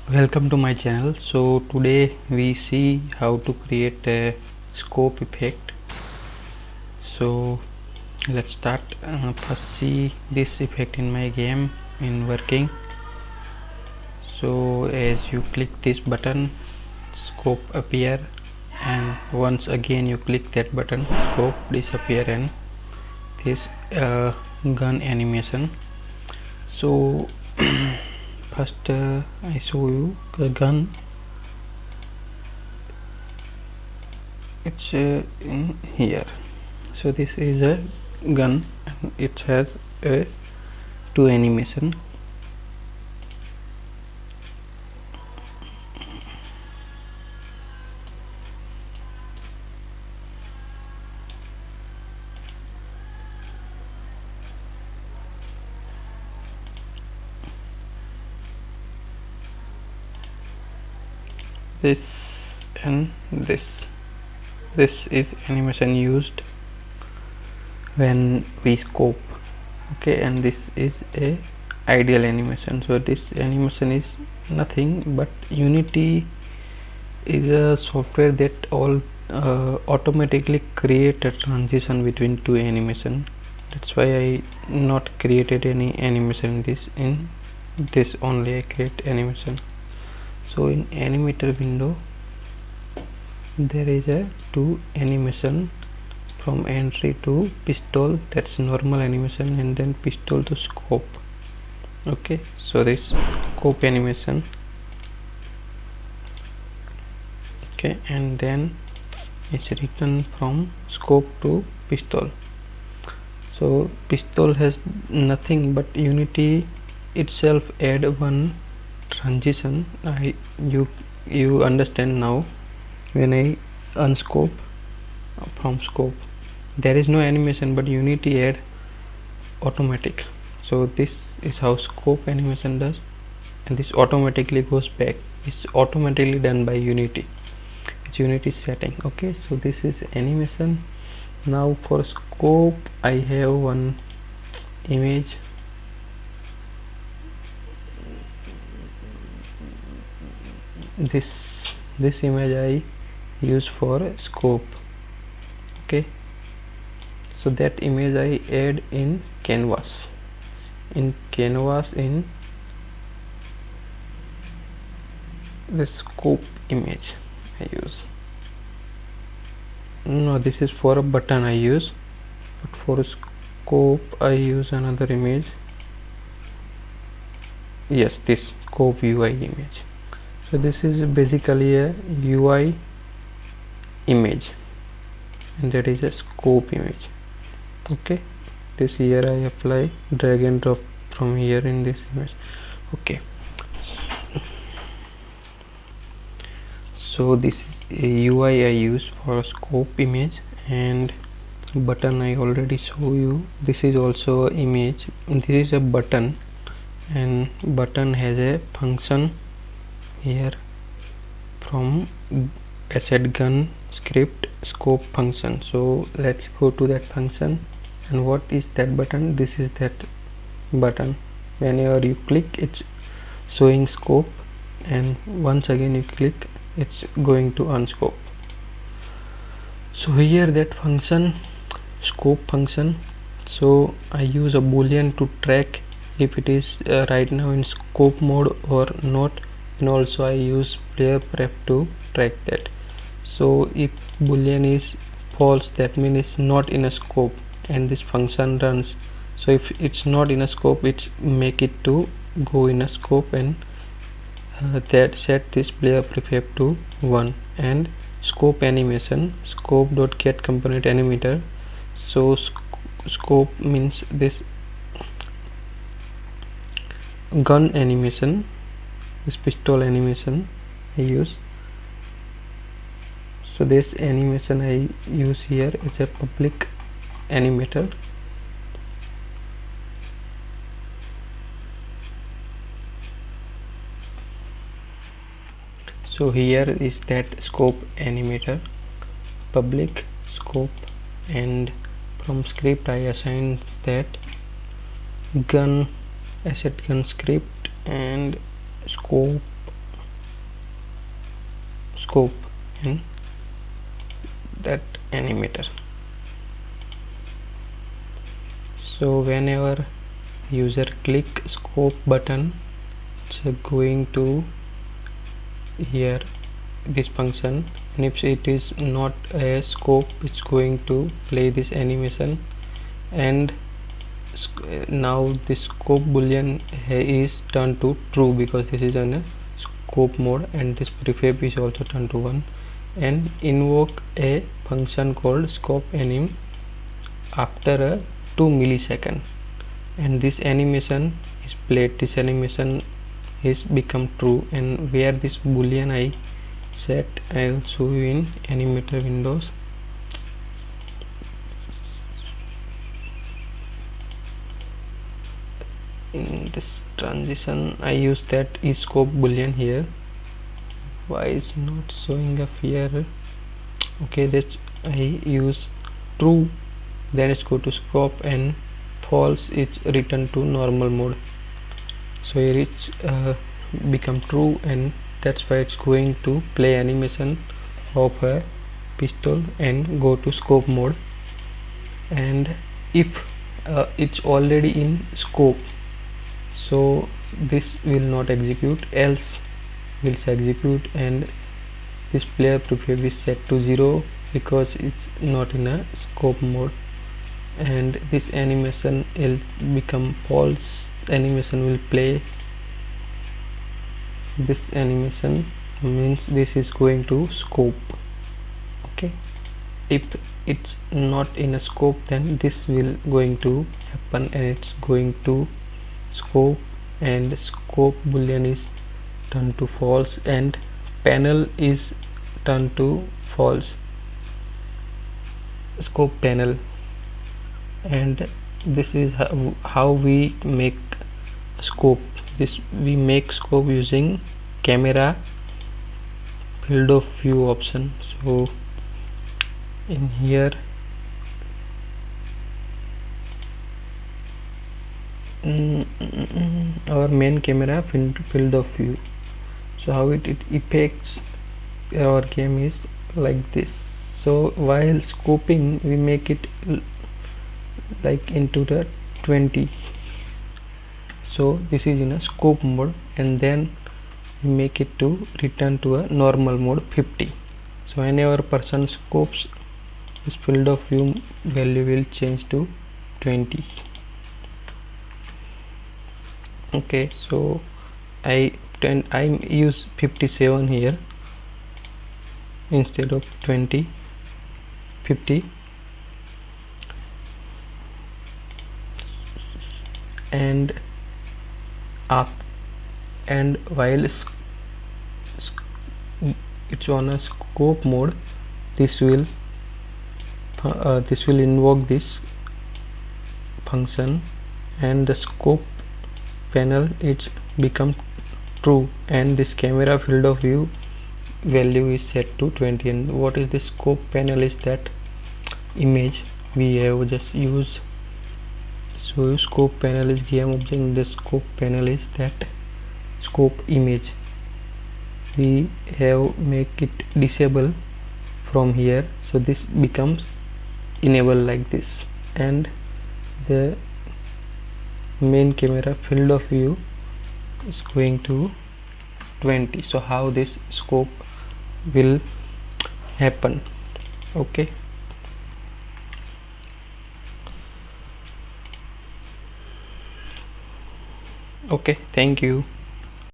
Welcome to my channel. So today we see how to create a scope effect. So let's start. First see this effect in my game in working. So as you click this button, scope appear, and once again you click that button, scope disappear, and this gun animation. So first I show you the gun. It's in here. So this is a gun and it has a two animation. This and this is animation used when we scope. Okay, and this is a ideal animation. So this animation is nothing but Unity is a software that automatically create a transition between two animation. That's why I not created any animation in this only I create animation. So in animator window there is a two animation, from entry to pistol, that's normal animation, and then pistol to scope. Okay, so this scope animation. Okay, and then it's written from scope to pistol. So pistol has nothing but Unity itself add one transition. You understand now. When I unscope from scope, there is no animation but Unity add automatic. So this is how scope animation does, and this automatically goes back. It's automatically done by Unity. It's Unity setting. Okay, so this is animation. Now for scope I have one image. This image I use for scope. Okay, so that image I add in canvas. In the scope image I use. No, this is for a button I use, but for scope I use another image. Yes, this scope UI image. So this is basically a UI image, and that is a scope image. Okay, this here I apply, drag and drop from here in this image. Okay, so this is a UI I use for scope image, and button I already show you. This is also image. This is a button, and button has a function here from asset gun script scope function. So let's go to that function. And what is that button? This is that button. Whenever you click, it's showing scope, and once again you click, it's going to unscope. So here that function, scope function, so I use a boolean to track if it is right now in scope mode or not, and also I use player pref to track that. So if boolean is false, that means it's not in a scope, and this function runs. So if it's not in a scope, it's make it to go in a scope, and that set this player prefab to 1, and scope animation scope dot get component animator. So scope means this gun animation, this pistol animation I use. So this animation I use here is a public animator. So here is that scope animator, public scope, and from script I assign that gun asset gun script and scope scope in that animator. So whenever user click scope button, it's going to here this function, and if it is not a scope, it's going to play this animation. And now the scope boolean is turned to true because this is on a scope mode, and this prefab is also turned to 1, and invoke a function called scope anim after a 2 millisecond, and this animation is played. This animation is become true, and where this boolean I set, I will show you in animator windows. In this transition I use that is scope boolean here. Why is not showing up here? Okay, that I use true, then it's go to scope, and false it's return to normal mode. So here it's become true, and that's why it's going to play animation of a pistol and go to scope mode. And if it's already in scope, so this will not execute, else will execute, and this player prefab is set to 0 because it's not in a scope mode, and this animation will become false. Animation will play. This animation means this is going to scope. Okay, if it's not in a scope, then this will going to happen, and it's going to scope, and scope boolean is turned to false, and panel is turned to false, scope panel. And this is how we make scope. This we make scope using camera field of view option. So in here our main camera field of view. So how it affects our game is like this. So while scoping we make it like into the 20, so this is in a scope mode, and then we make it to return to a normal mode 50. So whenever person scopes, this field of view value will change to 20. Okay, so I use 57 here instead of 20. 50, and up, and while it's on a scope mode, this will invoke this function, and the scope panel it's become true, and this camera field of view value is set to 20. And what is this scope panel? Is that image we have just used. So scope panel is game object, the scope panel is that scope image. We have make it disable from here, so this becomes enable like this, and the main camera field of view is going to 20. So how this scope will happen? Okay, thank you.